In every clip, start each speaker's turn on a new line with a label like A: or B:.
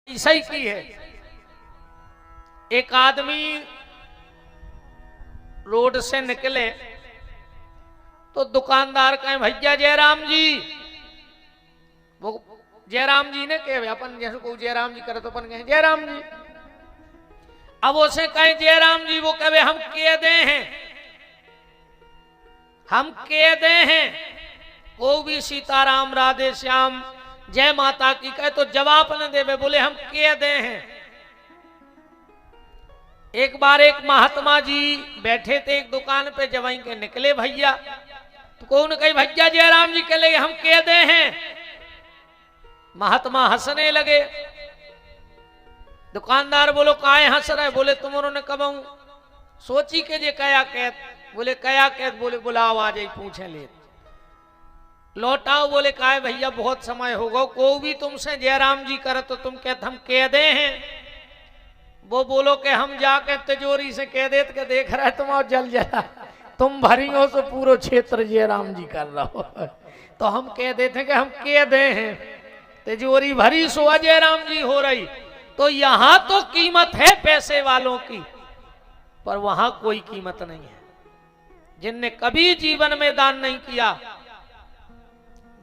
A: ऐसा ही की है। एक आदमी रोड से निकले तो दुकानदार कहे भैया जयराम जी, वो जयराम जी ने कहे अपन जैसे को जयराम जी करे तो अपन कहे जयराम जी। अब उसे कहे जयराम जी, वो कहे हम के दे हैं, हम के दे हैं। को भी सीताराम राधे श्याम जय माता की कहे तो जवाब न देवे, बोले हम के दे हैं। एक बार एक महात्मा जी बैठे थे एक दुकान पे, जब वहीं के निकले भैया तो कौन कही भैया जयराम जी के लिए हम के दे हैं। महात्मा हंसने लगे। दुकानदार बोलो काहे हंस रहे, बोले तुम उन्होंने कब सोची के जे कया कैद, बोले कया कैद, बोले बुलाओ आ जाए पूछे ले लौटाओ। बोले काहे भैया बहुत समय हो गो, को भी तुमसे जयराम जी करे तो तुम कहते हम कह दे हैं। वो बोलो कि हम जाके तिजोरी से कह देत के देख रहे तुम और जल जला, तुम भरी हो तो पूरा क्षेत्र जयराम जी कर रहा हो, तो हम कह देते कि हम कह दे हैं। तिजोरी भरी सो जयराम जी हो रही। तो यहां तो कीमत है पैसे वालों की, पर वहां कोई कीमत नहीं है। जिनने कभी जीवन में दान नहीं किया।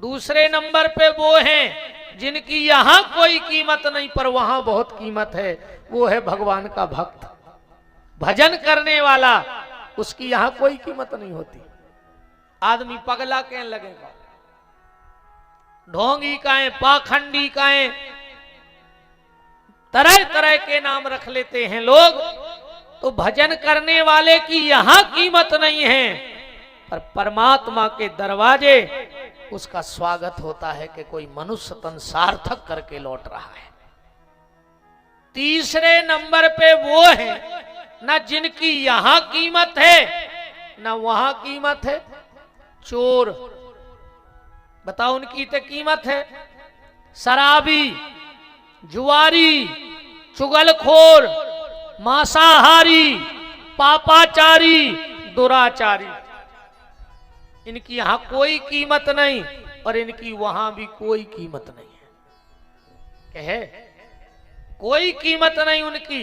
A: दूसरे नंबर पे वो हैं जिनकी यहां कोई कीमत नहीं, पर वहां बहुत कीमत है। वो है भगवान का भक्त, भजन करने वाला, उसकी यहां कोई कीमत नहीं होती। आदमी पगला कहने लगेगा, ढोंगी काए, पाखंडी काए, तरह तरह के नाम रख लेते हैं लोग। तो भजन करने वाले की यहां कीमत नहीं है, पर परमात्मा के दरवाजे उसका स्वागत होता है कि कोई मनुष्य तन सार्थक करके लौट रहा है। तीसरे नंबर पे वो है ना जिनकी यहां कीमत है ना वहां कीमत है। चोर, बताओ उनकी तो कीमत है। शराबी, जुआरी, चुगलखोर, मांसाहारी, पापाचारी, दुराचारी, इनकी यहां कोई कीमत नहीं, और इनकी वहां भी कोई कीमत नहीं है। कहे कोई कीमत नहीं उनकी।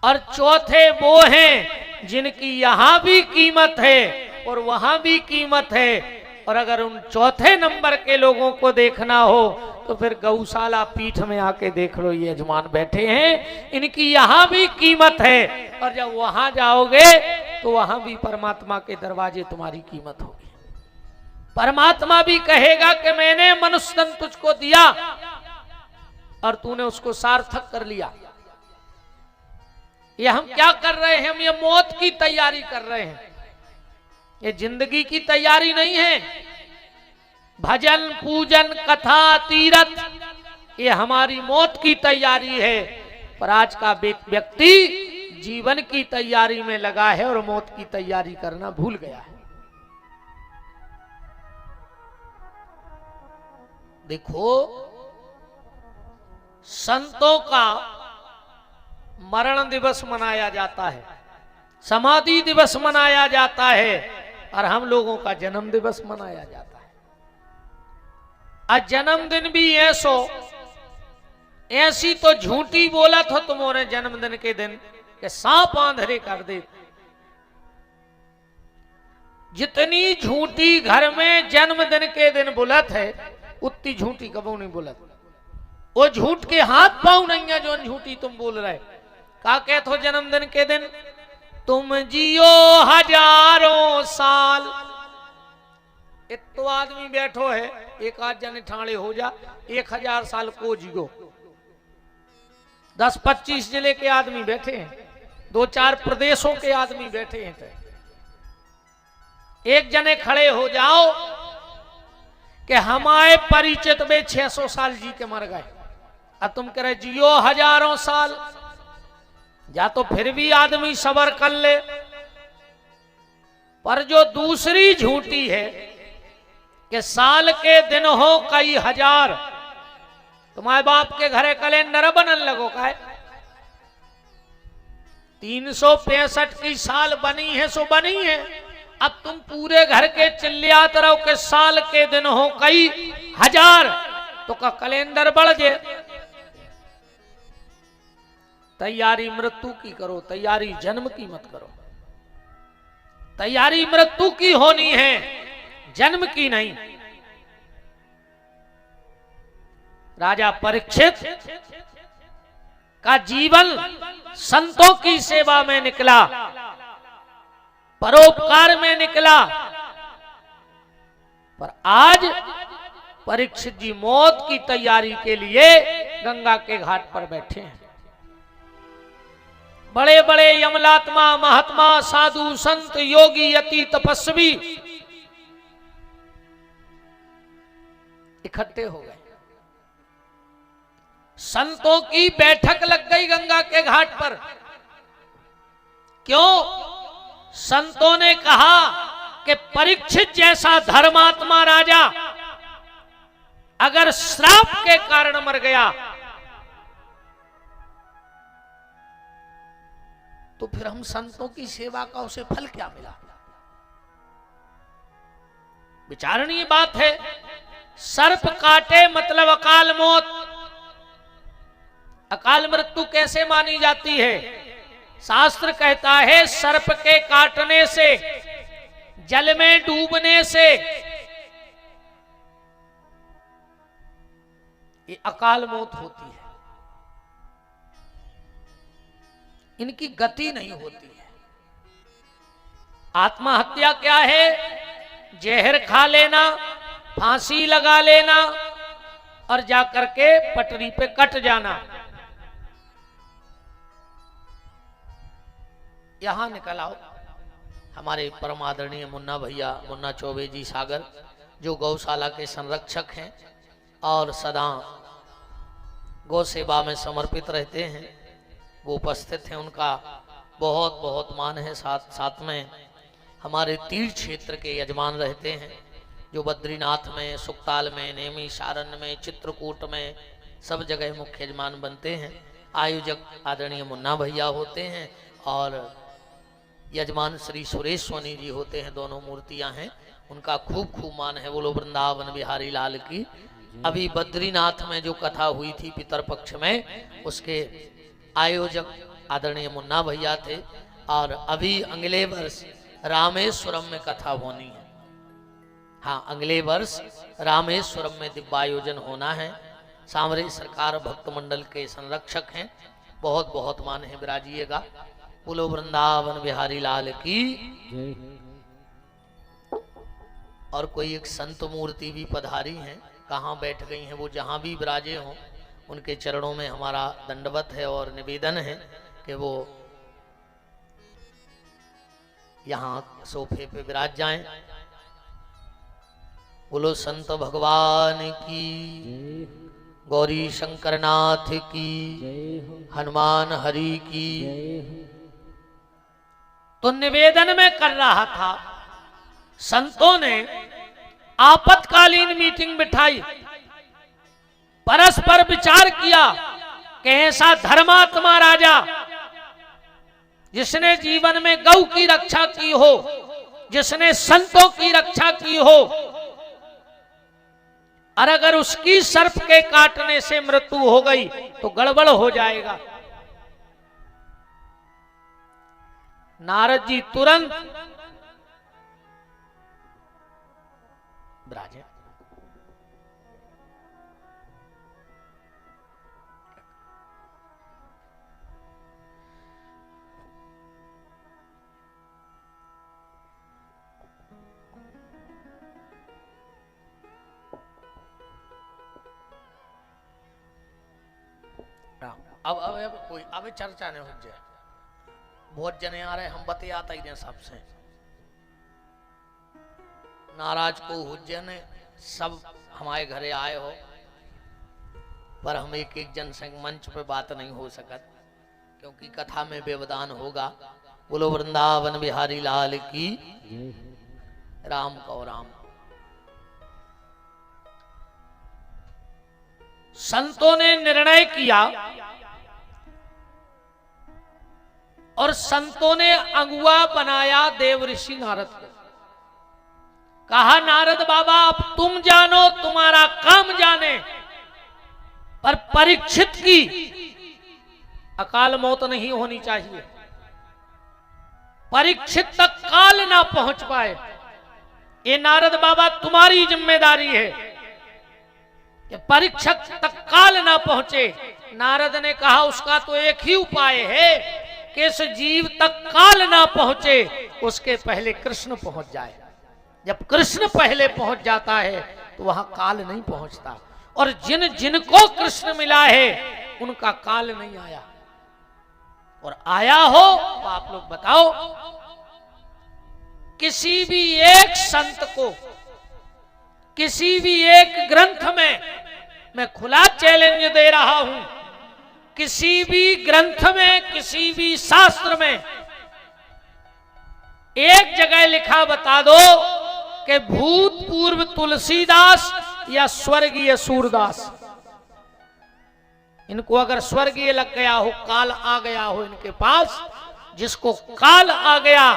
A: और चौथे वो हैं जिनकी यहां भी कीमत है और वहां भी कीमत है। और अगर उन चौथे नंबर के लोगों को देखना हो तो फिर गौशाला पीठ में आके देख लो, ये यजमान बैठे हैं, इनकी यहां भी कीमत है। और जब वहां जाओगे तो वहां भी परमात्मा के दरवाजे तुम्हारी कीमत होगी। परमात्मा भी कहेगा कि मैंने मनुष्य तन तुझको दिया और तूने उसको सार्थक कर लिया। ये हम क्या कर रहे हैं? हम ये मौत की तैयारी कर रहे हैं, ये जिंदगी की तैयारी नहीं है। भजन, पूजन, कथा, तीरथ, ये हमारी मौत की तैयारी है। पर आज का व्यक्ति जीवन की तैयारी में लगा है और मौत की तैयारी करना भूल गया है। देखो, संतों का मरण दिवस मनाया जाता है, समाधि दिवस मनाया जाता है, और हम लोगों का जन्म दिवस मनाया जाता है। आज जन्मदिन भी ऐसी तो झूठी बोला था तुम्हारे जन्मदिन के दिन कि सांप आंधरे कर दे। जितनी झूठी घर में जन्मदिन के दिन बुलत है, उतनी झूठी कबू नहीं बुलत। वो झूठ के हाथ पांव नहीं है जो झूठी तुम बोल रहे। का कहते हो जन्मदिन के दिन? तुम जियो हजारों साल। इतो आदमी बैठो है, एक आध जने ठाणे हो जा, 1000 साल को जियो। 10-25 जिले के आदमी बैठे हैं, 2-4 प्रदेशों के आदमी बैठे हैं। एक जने खड़े हो जाओ कि हमारे परिचित में 600 साल जी के मर गए, अब तुम कह रहे जियो हजारों साल। या तो फिर भी आदमी सबर कर ले, पर जो दूसरी झूठी है कि साल के दिन हो कई हजार। तुम्हारे बाप के घरे कैलेंडर बनन लगो का 365 की साल बनी है सो बनी है। अब तुम पूरे घर के चिल्लात रहो कि साल के दिन हो कई हजार, तो का कैलेंडर बढ़ जाए। तैयारी मृत्यु की करो, तैयारी जन्म की मत करो। तैयारी मृत्यु की होनी है, जन्म की नहीं। राजा परीक्षित का जीवन संतों की सेवा में निकला, परोपकार में निकला, पर आज परीक्षित जी मौत की तैयारी के लिए गंगा के घाट पर बैठे हैं। बड़े बड़े यमलात्मा, महात्मा, साधु, संत, योगी, यति, तपस्वी इकट्ठे हो गए। संतों की बैठक लग गई गंगा के घाट पर। क्यों? संतों ने कहा कि परीक्षित जैसा धर्मात्मा राजा अगर श्राप के कारण मर गया तो फिर हम संतों की सेवा का उसे फल क्या मिला? विचारणीय बात है। सर्प काटे मतलब अकाल मौत। अकाल मृत्यु कैसे मानी जाती है? शास्त्र कहता है सर्प के काटने से, जल में डूबने से ये अकाल मौत होती है, इनकी गति नहीं होती है। आत्महत्या क्या है? जहर खा लेना, फांसी लगा लेना और जाकर के पटरी पे कट जाना। यहां निकल आओ। हमारे परम आदरणीय मुन्ना भैया, मुन्ना चौबे जी सागर, जो गौशाला के संरक्षक हैं और सदा गौ सेवा में समर्पित रहते हैं, वो उपस्थित हैं। उनका बहुत बहुत मान है। साथ में हमारे तीर्थ क्षेत्र के यजमान रहते हैं, जो बद्रीनाथ में, सुकताल में, नेमी सारन में, चित्रकूट में सब जगह मुख्य यजमान बनते हैं। आयोजक आदरणीय मुन्ना भैया होते हैं और यजमान श्री सुरेश सोनी जी होते हैं। दोनों मूर्तियां हैं, उनका खूब खूब मान है। बोलो वृंदावन बिहारी लाल की। अभी बद्रीनाथ में जो कथा हुई थी पितर पक्ष में, उसके आयोजक आदरणीय मुन्ना भैया थे। और अभी अगले वर्ष रामेश्वरम में कथा होनी है। हाँ, अगले वर्ष रामेश्वरम में दिव्यायोजन होना है। सांवरे सरकार भक्त मंडल के संरक्षक हैं, बहुत बहुत मान है। विराजिएगा। बोलो वृंदावन बिहारी लाल की। और कोई एक संत मूर्ति भी पधारी हैं, कहाँ बैठ गई हैं वो? जहाँ भी विराजे हों उनके चरणों में हमारा दंडवत है और निवेदन है कि वो यहाँ सोफे पे विराज जाएं। बोलो संत भगवान की, गौरी शंकरनाथ की, हनुमान हरि की। तो निवेदन में कर रहा था, संतों ने आपातकालीन मीटिंग बिठाई, परस्पर विचार किया कि ऐसा धर्मात्मा राजा जिसने जीवन में गौ की रक्षा की हो, जिसने संतों की रक्षा की हो, और अगर उसकी सर्प के काटने से मृत्यु हो गई तो गड़बड़ हो जाएगा। नारद जी तुरंत विराजे। अब कोई अब चर्चा नहीं हो जाए। बहुत जने आ रहे, हम बते आता ही सबसे नाराज को हुज्जन सब हमारे घरे आए हो, पर हम एक एक जन संग मंच पे बात नहीं हो सकत, क्योंकि कथा में व्यवधान होगा। बोलो वृंदावन बिहारी लाल की। राम को राम। संतों ने निर्णय किया और संतों ने अगुआ बनाया देव ऋषि नारद को। कहा, नारद बाबा अब तुम जानो, तुम्हारा काम जाने, पर परीक्षित की अकाल मौत नहीं होनी चाहिए। परीक्षित तक काल ना पहुंच पाए, ये नारद बाबा तुम्हारी जिम्मेदारी है कि परीक्षक तक काल ना पहुंचे। नारद ने कहा उसका तो एक ही उपाय है कि इस जीव तक काल ना पहुंचे, उसके पहले कृष्ण पहुंच जाए। जब कृष्ण पहले पहुंच जाता है तो वहां काल नहीं पहुंचता, और जिन जिनको कृष्ण मिला है उनका काल नहीं आया। और आया हो तो आप लोग बताओ, किसी भी एक संत को, किसी भी एक ग्रंथ में, मैं खुला चैलेंज दे रहा हूं, किसी भी ग्रंथ में, किसी भी शास्त्र में एक जगह लिखा बता दो कि भूतपूर्व तुलसीदास या स्वर्गीय सूरदास, इनको अगर स्वर्गीय लग गया हो, काल आ गया हो इनके पास, जिसको काल आ गया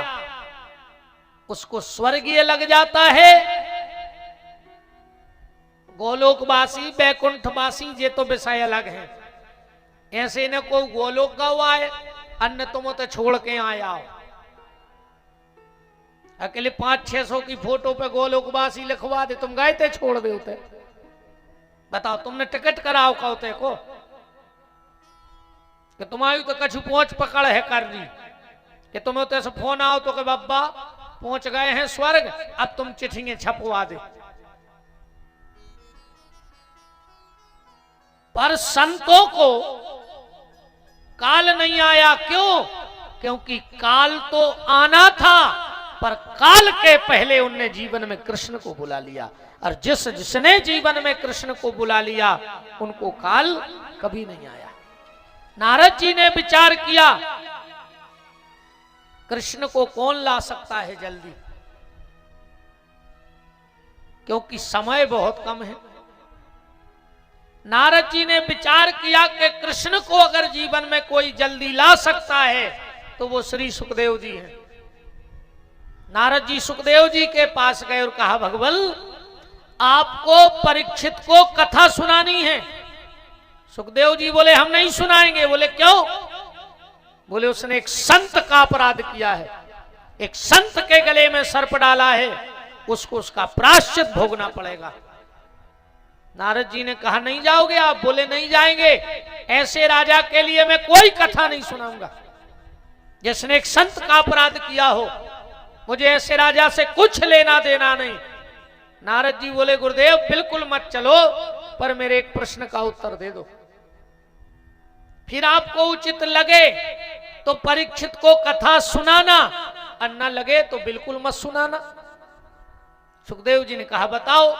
A: उसको स्वर्गीय लग जाता है। गोलोकवासी बैकुंठवासी ये तो विषय अलग है। ऐसे न कोई गोलोक गवा है, अन्य तुम तो छोड़ के आया हो। अकेले 500-600 की फोटो पे गोलोकवासी लिखवा दे, तुम गए थे छोड़ दे होते। बताओ तुमने टिकट कराओ कहते को कि तुम्हारी तो कछु पहुंच पकड़ है कर दी कि तुम्हें तो ऐसे फोन आओ तो कि बाबा पहुंच गए हैं स्वर्ग, अब तुम चिट्ठियां छपवा दे। पर संतों को काल नहीं आया, क्यों? क्योंकि काल तो आना था, पर काल के पहले उनने जीवन में कृष्ण को बुला लिया। और जिसने जीवन में कृष्ण को बुला लिया उनको काल कभी नहीं आया। नारद जी ने विचार किया, कृष्ण को कौन ला सकता है जल्दी, क्योंकि समय बहुत कम है। नारद जी ने विचार किया कि कृष्ण को अगर जीवन में कोई जल्दी ला सकता है तो वो श्री सुखदेव जी हैं। नारद जी सुखदेव जी के पास गए और कहा, भगवान आपको परीक्षित को कथा सुनानी है। सुखदेव जी बोले हम नहीं सुनाएंगे। बोले क्यों? बोले उसने एक संत का अपराध किया है, एक संत के गले में सर्प डाला है, उसको उसका प्रायश्चित भोगना पड़ेगा। नारद जी ने कहा नहीं जाओगे आप? बोले नहीं जाएंगे, ऐसे राजा के लिए मैं कोई कथा नहीं सुनाऊंगा जिसने एक संत का अपराध किया हो। मुझे ऐसे राजा से कुछ लेना देना नहीं। नारद जी बोले गुरुदेव बिल्कुल मत चलो, पर मेरे एक प्रश्न का उत्तर दे दो, फिर आपको उचित लगे तो परीक्षित को कथा सुनाना, और न लगे तो बिल्कुल मत सुनाना। सुखदेव जी ने कहा बताओ।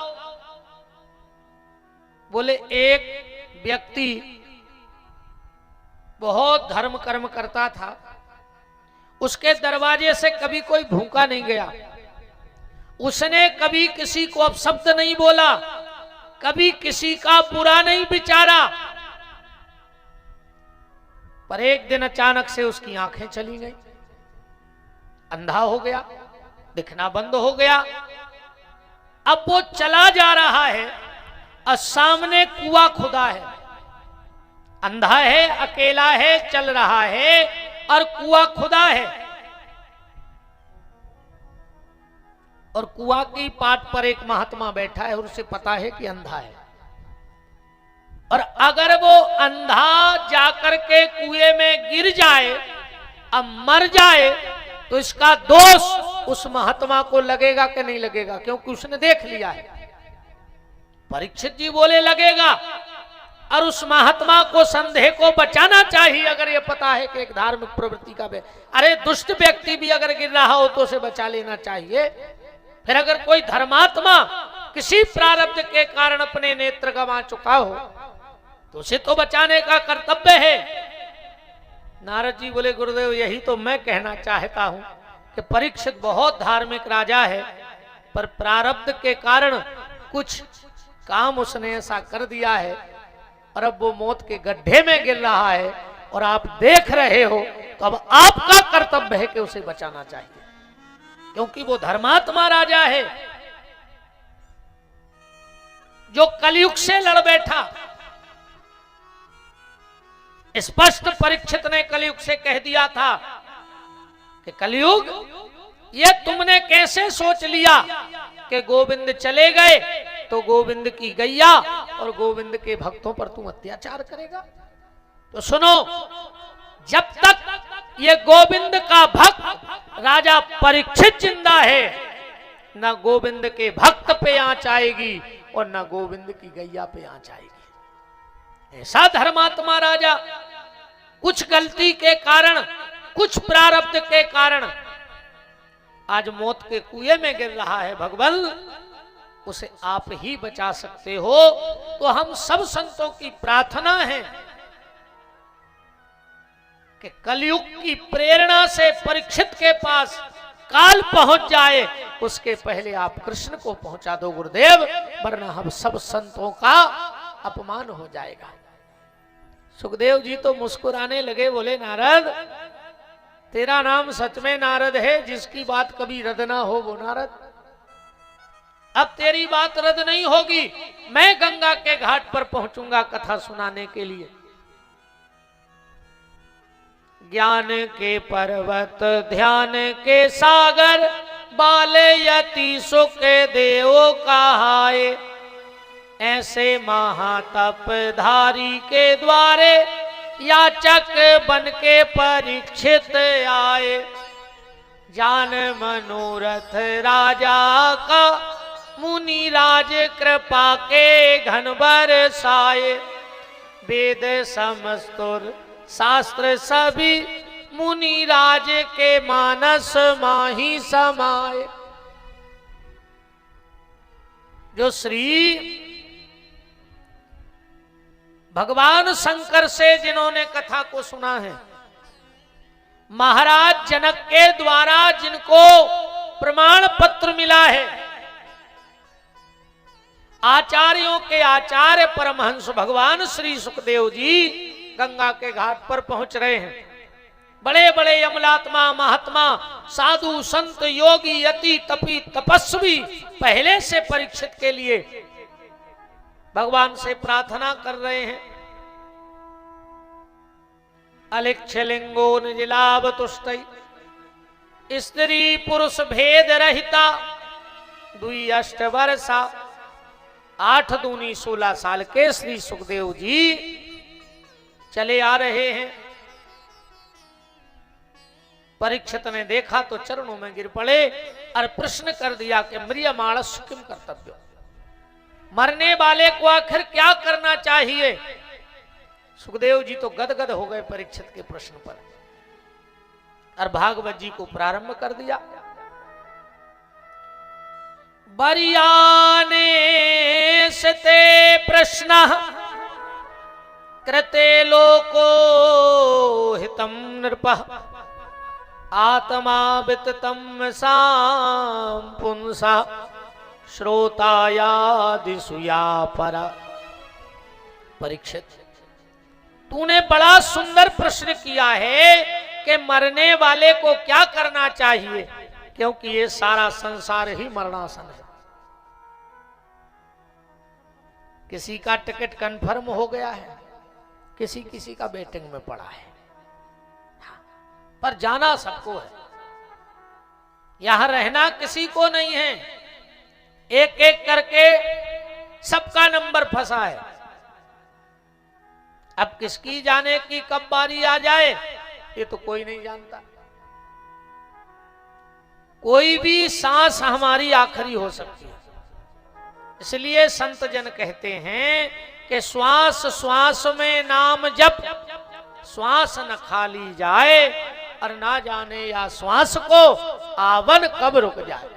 A: बोले एक व्यक्ति बहुत धर्म कर्म करता था, उसके दरवाजे से कभी कोई भूखा नहीं गया, उसने कभी किसी को अपशब्द नहीं बोला, कभी किसी का बुरा नहीं विचारा। पर एक दिन अचानक से उसकी आंखें चली गई, अंधा हो गया, दिखना बंद हो गया। अब वो चला जा रहा है और सामने कुआं खुदा है, अंधा है, अकेला है, चल रहा है और कुआं खुदा है। और कुआं की पाट पर एक महात्मा बैठा है और उसे पता है कि अंधा है, और अगर वो अंधा जाकर के कुएं में गिर जाए, अब मर जाए, तो इसका दोष उस महात्मा को लगेगा कि नहीं लगेगा? क्योंकि उसने देख लिया है। परीक्षित जी बोले लगेगा, और उस महात्मा को संदेह को बचाना चाहिए। अगर ये पता है कि एक धार्मिक प्रवृत्ति का अरे दुष्ट व्यक्ति भी अगर गिर रहा हो तो उसे बचा लेना चाहिए। फिर अगर कोई धर्मात्मा किसी प्रारब्ध के कारण अपने नेत्र गंवा चुका हो तो उसे तो बचाने का कर्तव्य है। नारद जी बोले गुरुदेव यही तो मैं कहना चाहता हूं कि परीक्षित बहुत धार्मिक राजा है, पर प्रारब्ध के कारण कुछ काम उसने ऐसा कर दिया है और अब वो मौत के गड्ढे में गिर रहा है और आप देख रहे हो, तो अब आपका कर्तव्य है कि उसे बचाना चाहिए, क्योंकि वो धर्मात्मा राजा है जो कलयुग से लड़ बैठा। स्पष्ट परीक्षित ने कलयुग से कह दिया था कि कलयुग, ये तुमने कैसे सोच लिया कि गोविंद चले गए तो गोविंद की गैया और गोविंद के भक्तों पर तुम अत्याचार करेगा? तो सुनो, जब तक ये गोविंद का भक्त राजा परीक्षित जिंदा है, न गोविंद के भक्त पे आंच आएगी और न गोविंद की गैया पे आंच आएगी। ऐसा धर्मात्मा राजा कुछ गलती के कारण, कुछ प्रारब्ध के कारण आज मौत के कुएं में गिर रहा है। भगवान, उसे आप ही बचा सकते हो। तो हम सब संतों की प्रार्थना है कि कलयुग की प्रेरणा से परीक्षित के पास काल पहुंच जाए, उसके पहले आप कृष्ण को पहुंचा दो गुरुदेव, वरना हम सब संतों का अपमान हो जाएगा। सुखदेव जी तो मुस्कुराने लगे, बोले नारद, तेरा नाम सच में नारद है, जिसकी बात कभी रद्द ना हो वो नारद। अब तेरी बात रद्द नहीं होगी, मैं गंगा के घाट पर पहुंचूंगा कथा सुनाने के लिए। ज्ञान के पर्वत ध्यान के सागर, बाल यति सुख देव कहाए, ऐसे महातप धारी के द्वारे याचक बन के परीक्षित आए। जान मनोरथ राजा का, मुनि राज कृपा के घन बरसाए, वेद समस्तुर शास्त्र सभी, मुनि राज के मानस माही समाए। जो श्री भगवान शंकर से जिन्होंने कथा को सुना है, महाराज जनक के द्वारा जिनको प्रमाण पत्र मिला है, आचार्यों के आचार्य परमहंस भगवान श्री सुखदेव जी गंगा के घाट पर पहुंच रहे हैं। बड़े बड़े अमलात्मा, महात्मा, साधु, संत, योगी, यति, तपी, तपस्वी पहले से परीक्षित के लिए भगवान से प्रार्थना कर रहे हैं। अलिक्षलिंगो निजिलाभ तुष्टै, स्त्री पुरुष भेद रहिता, दुई अष्ट वर्षा, 8 दूनी 16 साल के श्री सुखदेव जी चले आ रहे हैं। परीक्षित ने देखा तो चरणों में गिर पड़े और प्रश्न कर दिया कि म्रियमाणस् किम कर्तव्य, मरने वाले को आखिर क्या करना चाहिए? सुखदेव जी तो गदगद हो गए परीक्षित के प्रश्न पर और भागवत जी को प्रारंभ कर दिया। बरियाने सते प्रश्न कृते लोको हितम नृपः, आत्मा विततम साम पुंसा, श्रोतायादिसुया परा। परीक्षित, तूने बड़ा सुंदर प्रश्न किया है कि मरने वाले को क्या करना चाहिए, क्योंकि ये सारा संसार ही मरणासन है। किसी का टिकट कंफर्म हो गया है, किसी किसी का वेटिंग में पड़ा है, पर जाना सबको है। यहां रहना किसी को नहीं है, एक एक करके सबका नंबर फंसा है। अब किसकी जाने की कब बारी आ जाए ये तो कोई नहीं जानता। कोई भी सांस हमारी आखिरी हो सकती है। इसलिए संत जन कहते हैं कि श्वास श्वास में नाम जप, श्वास न खाली जाए, और ना जाने या श्वास को आवन कब रुक जाए।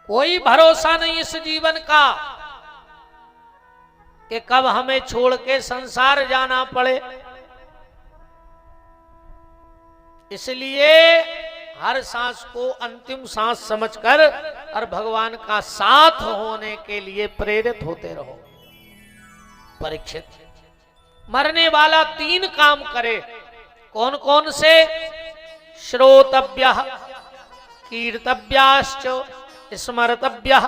A: कोई भरोसा नहीं इस जीवन का कि कब हमें छोड़ के संसार जाना पड़े। इसलिए हर सांस को अंतिम सांस समझकर और भगवान का साथ होने के लिए प्रेरित होते रहो। परीक्षित, मरने वाला 3 काम करे। कौन कौन से? श्रोतव्य, कीर्तव्याश्च, स्मर्तव्य।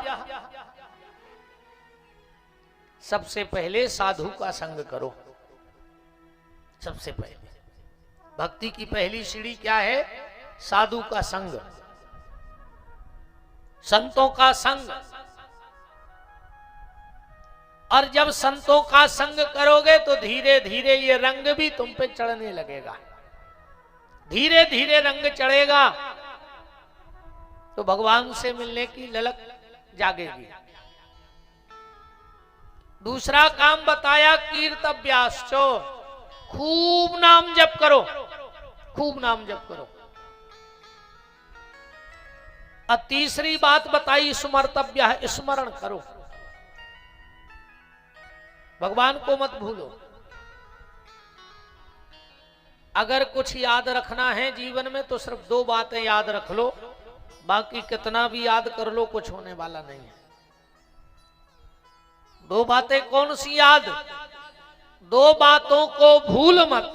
A: सबसे पहले साधु का संग करो। सबसे पहले भक्ति की पहली सीढ़ी क्या है? साधु का संग, संतों का संग। और जब संतों का संग करोगे तो धीरे धीरे ये रंग भी तुम पे चढ़ने लगेगा, धीरे धीरे रंग चढ़ेगा तो भगवान से मिलने की ललक जागेगी। दूसरा काम बताया कीर्तव्याश्चो, खूब नाम जप करो, खूब नाम जप करो। और तीसरी बात बताई स्मर्तव्य है, स्मरण करो, भगवान को मत भूलो। अगर कुछ याद रखना है जीवन में तो सिर्फ 2 बातें याद रख लो, बाकी कितना भी याद कर लो कुछ होने वाला नहीं है। 2 बातें कौन सी याद? 2 बातों को भूल मत,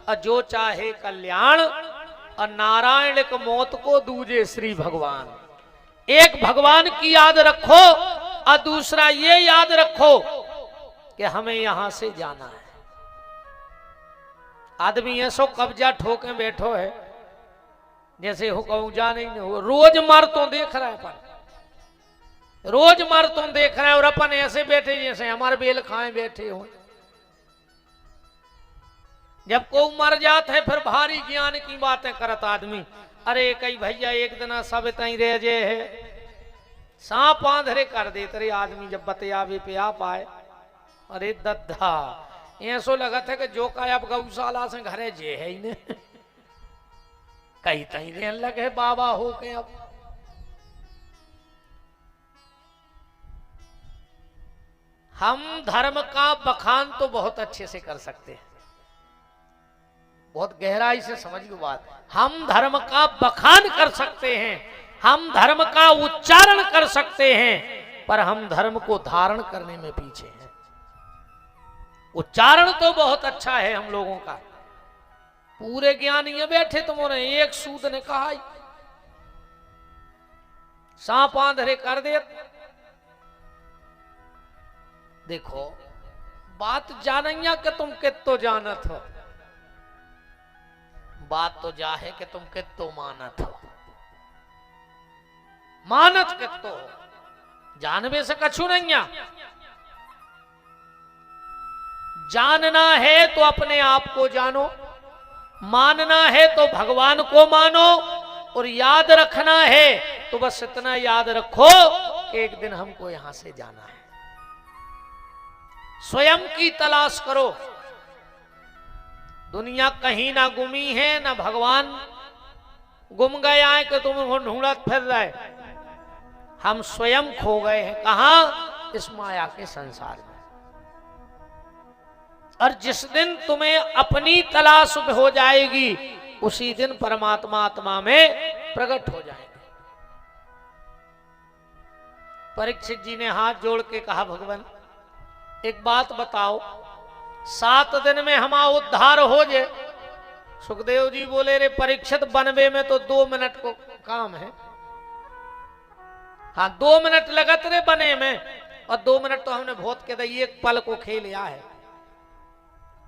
A: और जो चाहे कल्याण, और नारायण के मौत को दूजे श्री भगवान। एक भगवान की याद रखो और दूसरा ये याद रखो कि हमें यहां से जाना है। आदमी ऐसो कब्जा ठोके बैठो है जैसे हो कहूं जा नहीं हो, रोज मर तो देख रहा है, पर रोज मर तुम देख रहे हैं और अपन ऐसे बैठे जैसे हमारे बेल खाए बैठे हो। जब को मर जाते है फिर भारी ज्ञान की बातें करत आदमी। अरे कई भैया एक दिन सब तई रह जे है, सांप आंधरे कर देते रे आदमी जब बतियावे पे आ पाए। अरे दद्दा ऐसो लगत है कि जो का अब गौशाला से घरे जे है ही ने कहीं तई रहने लगे बाबा हो के। अब हम धर्म का बखान तो बहुत अच्छे से कर सकते हैं, बहुत गहराई से समझिए बात। हम धर्म का बखान कर सकते हैं, हम धर्म का उच्चारण कर सकते हैं, पर हम धर्म को धारण करने में पीछे हैं। उच्चारण तो बहुत अच्छा है हम लोगों का, पूरे ज्ञान ये बैठे तुमने एक सूद ने कहा सांप आंधरे कर दे। देखो बात जानैया कि तुम कितो जानत हो, बात तो जा है कि तुम कितो मानत हो। मानत कितो हो, जानवे से कछु नहीं। जानना है तो अपने आप को जानो, मानना है तो भगवान को मानो, और याद रखना है तो बस इतना याद रखो कि एक दिन हमको यहां से जाना है। स्वयं की तलाश करो। दुनिया कहीं ना गुमी है, ना भगवान गुम गया है कि तुम ढूंढत फिर रहे। हम स्वयं खो गए हैं। कहां? इस माया के संसार में। और जिस दिन तुम्हें अपनी तलाश हो जाएगी उसी दिन परमात्मा आत्मा में प्रकट हो जाएंगे। परीक्षित जी ने हाथ जोड़ के कहा, भगवान एक बात बताओ, 7 दिन में हमारा उद्धार हो जाए। सुखदेव जी बोले, रे परीक्षित बनवे में तो 2 मिनट को काम है। हाँ 2 मिनट लगत रे बने में, और 2 मिनट तो हमने बहुत के दे, 1 पल को खेल लिया है।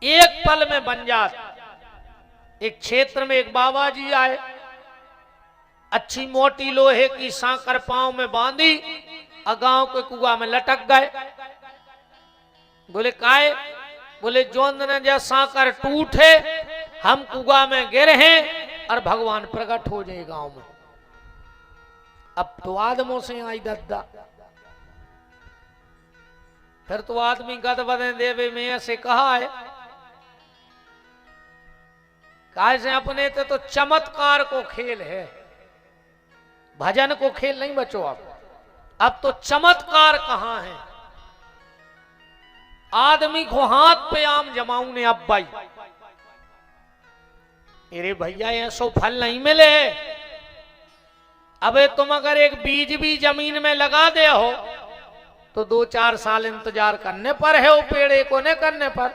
A: 1 पल में बन जात। एक क्षेत्र में एक बाबा जी आए, अच्छी मोटी लोहे की सांकर पांव में बांधी और गांव के कुआ में लटक गए। बोले काहे? बोले जोन ने जैसा सांकर टूटे हम कुआ में गिर हैं और भगवान प्रकट हो जाए गांव में। अब तो आदमों से आई दद्दा, फिर तो आदमी गद बदे देवे में ऐसे कहा है। से अपने तो चमत्कार को खेल है, भजन को खेल नहीं बचो। अब तो चमत्कार कहां है? आदमी को हाथ पे आम जमाऊ ने अब भाई, अरे भैया ऐसो फल नहीं मिले। अबे तुम अगर एक बीज भी जमीन में लगा दे हो तो 2-4 साल इंतजार करने पर है वो पेड़े को नहीं करने पर।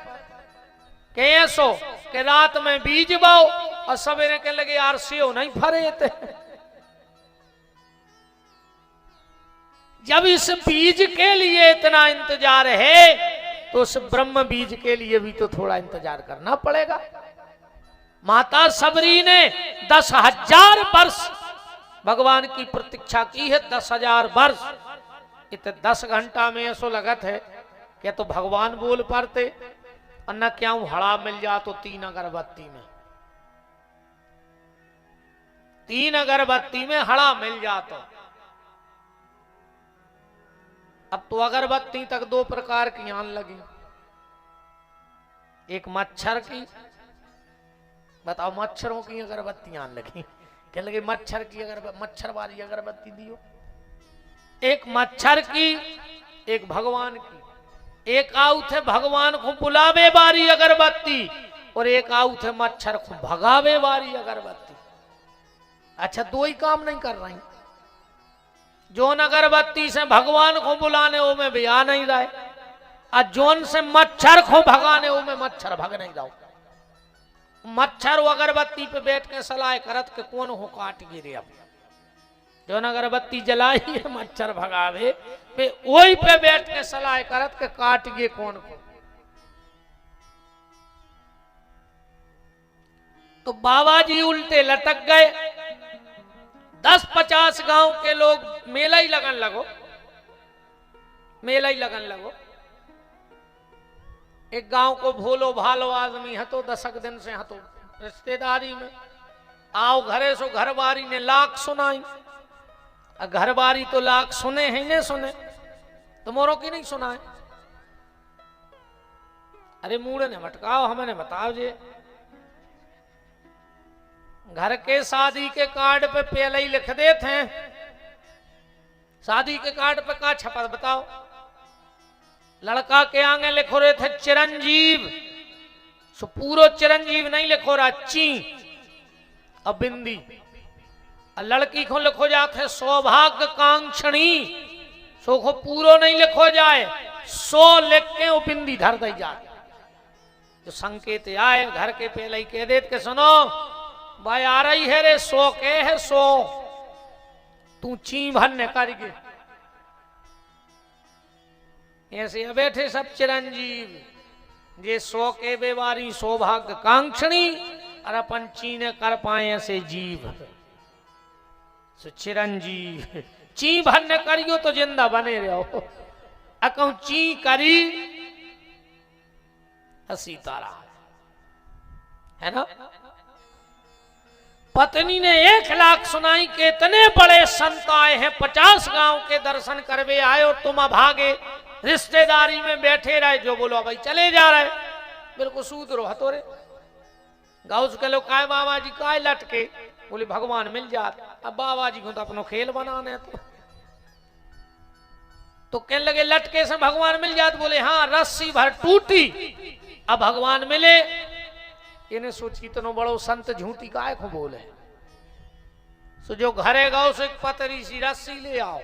A: कैसो के रात में बीज बाओ और सवेरे के लगे यार सेव नहीं फरे थे। जब इस बीज के लिए इतना इंतजार है तो उस ब्रह्म बीज के लिए भी तो थोड़ा इंतजार करना पड़ेगा। माता सबरी ने 10,000 वर्ष भगवान की प्रतीक्षा की है, 10,000 वर्ष। इत 10 घंटा में ऐसो लगत है क्या तो भगवान बोल पाते, और न क्या हड़ा मिल जा तो 3 अगरबत्ती में, 3 अगरबत्ती में हड़ा मिल जा तो। अब तो अगरबत्ती तक 2 प्रकार की आन लगी, एक मच्छर की, बताओ मच्छरों की अगरबत्ती आन लगी, क्या लगे मच्छर की अगरबत्ती, मच्छर वाली अगरबत्ती दियो। एक मच्छर की, एक भगवान की। एक आउत है भगवान को बुलावे वाली अगरबत्ती, और एक आउत है मच्छर को भगावे वाली अगरबत्ती। अच्छा 2 ही काम नहीं कर रही। जोन अगरबत्ती से भगवान को बुलाने वो में भी आ नहीं रहे, और जोन से मच्छर को भगाने वो में मच्छर भग नहीं रहा। मच्छर वो अगरबत्ती पे बैठ के सलाह करत के कौन हो काट गिरे। अब जोन अगरबत्ती जलाई है मच्छर भगावे पे वही पे बैठ के सलाह करत के काट गे कौन को। तो बाबा जी उल्टे लटक गए। 10-50 गांव के लोग मेला ही लगन लगो, मेला ही लगन लगो। एक गांव को भोलो भालो आदमी हतो, 10 दिन से हतो रिश्तेदारी में। आओ घरे सो घरवारी ने लाख सुनाई, घरवारी तो लाख सुने हैं ने सुने, तो मोरों की नहीं सुनाए। अरे मूड़े ने मटकाओ, हमें बताओ जे घर के शादी के कार्ड पे पहले ही लिख देते हैं। शादी के कार्ड पे कहा छपा बताओ। लड़का के आगे लिखो रहे थे चिरंजीव, सो पूरो चिरंजीव नहीं लिखो रहा, ची अब बिंदी। और लड़की को लिखो जाते सौभाग्य कांक्षणी, सो को पूरो नहीं लिखो जाए, 100 लिख के वो बिंदी धर दी जाए। जो संकेत आए घर के पहले ही कह देते के सुनो भाई आ रही है रे, 100 के है 100, तू ची भरने करके। ऐसे बैठे सब चिरंजीव जे 100 के बेवारी सौभाग्य कांक्षणी, और अपन ची ने कर पाए ऐसे जीव। सो चिरंजीव ची भरने करियो तो जिंदा बने रहो, अकौ ची करी सीतारा है ना। पत्नी ने 1 लाख सुनाई के इतने बड़े संत आए हैं, 50 गांव के दर्शन करवे आए, और तुम अभागे रिश्तेदारी में बैठे रहे। जो बोलो भाई चले जा रहे, बिल्कुल सूदरो हतोरे। गाउस के लोग काय बाबा जी काय लटके, बोले भगवान मिल जात। अब बाबा जी को तो अपनो खेल बनाने तो कहने लगे लटके से भगवान मिल जात। बोले हाँ, रस्सी भर टूटी अब भगवान मिले। इन्हें सोची तो बड़ो संत झूठी काय को बोले। सो जो घरे गाओ से एक पतरी सी रस्सी ले आओ,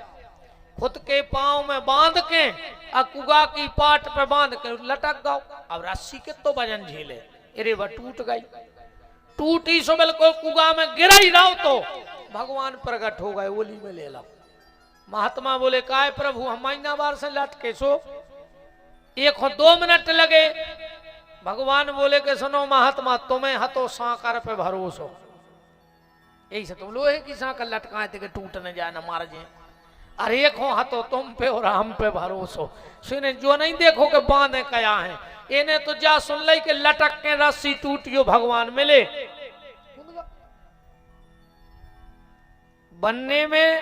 A: खुद के पांव में बांध के, अकुगा की पाट पे बांध के लटक गाओ। अब रस्सी के तो वजन झेले, अरे वह टूट गई। टूटी सो बिल्कुल कुगा में गिरा ही रहो तो भगवान प्रकट हो गए, ओली में ले लो। महात्मा बोले काय प्रभु हम महीना बार से लटके सो 1-2 मिनट लगे। भगवान बोले के सुनो महात्मा, तुम्हें हतो सांकर पे भरोसो, यही से तुम लोहे की सांकर लटकाए थे कि टूट न जाए न मार जाए। अरे एक हो हतो तुम पे और हम पे भरोसो। सुने जो नहीं देखो के बांधे कया है, इन्हें तो जा सुन ली के लटक के रस्सी टूटियो भगवान मिले। बनने में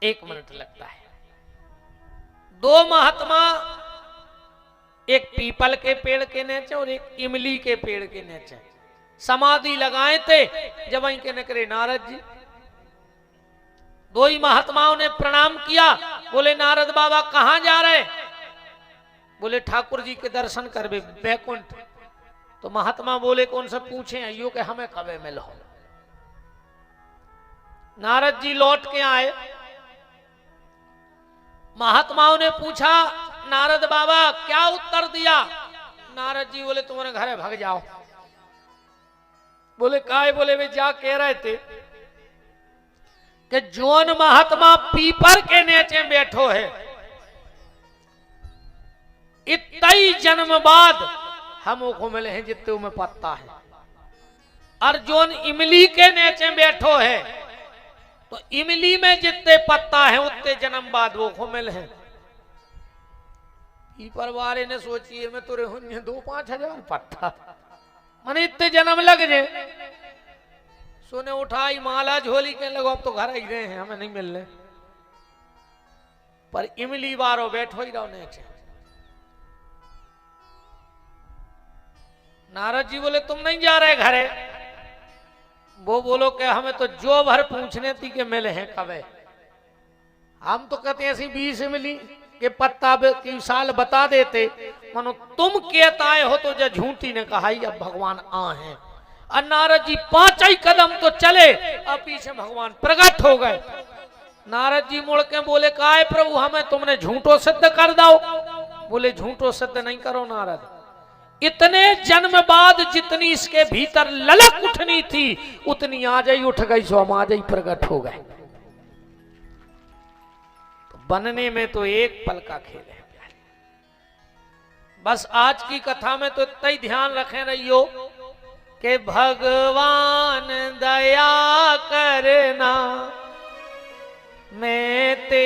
A: 1 मिनट लगता है। 2 महात्मा एक पीपल के पेड़ के नीचे और एक इमली के पेड़ के नीचे समाधि लगाए थे। जब वहीं के निकले नारद जी, 2 ही महात्माओं ने प्रणाम किया। बोले नारद बाबा कहां जा रहे? बोले ठाकुर जी के दर्शन करवे बैकुंठ। तो महात्मा बोले कौन से पूछे अयो के हमें कबे मिलो। नारद जी लौट के आए, महात्माओं ने पूछा नारद बाबा क्या उत्तर दिया? नारद जी बोले तुम्हारे घरे भाग जाओ। बोले काय? बोले वे जा कह रहे थे कि जोन महात्मा पीपर के नीचे बैठो है इतई जन्म बाद हम को मिले हैं जितने में पत्ता है। अर्जुन इमली के नीचे बैठो है तो इमली में जितने पत्ता है उतने जन्म बाद वो को मिले हैं। परिवार ने सोचिए मैं तुरे हुए 2-5 हजार पत्ता मने इतने जन्म लग जाए। सोने उठाई माला झोली के लगो अब तो घर ही रहे हैं हमें नहीं मिल रहे। पर इमली बारो बैठो ही रहो नीचे। नारद जी बोले तुम नहीं जा रहे घरे? वो बोलो कि हमें तो जो भर पूछने थी कि मिले हैं कब है। हम तो कहते हैं ऐसी 20 इमली के पत्ता की साल बता देते। मानो तुम कहता आए हो तो जो झूठी ने कहा अब भगवान आ हैं। और नारद जी 5 ही कदम तो चले और पीछे भगवान प्रकट हो गए। नारद जी मुड़ के बोले काहे प्रभु हमें तुमने झूठो सिद्ध कर दो। बोले झूठो सिद्ध नहीं करो नारद, इतने जन्म बाद जितनी इसके भीतर ललक उठनी थी उतनी आज ही उठ गई। सो हम आज ही प्रकट हो गए। तो बनने में तो एक पल का खेल है। बस आज की कथा में तो इतना ही ध्यान रखें रहियो कि भगवान दया करना मैं ते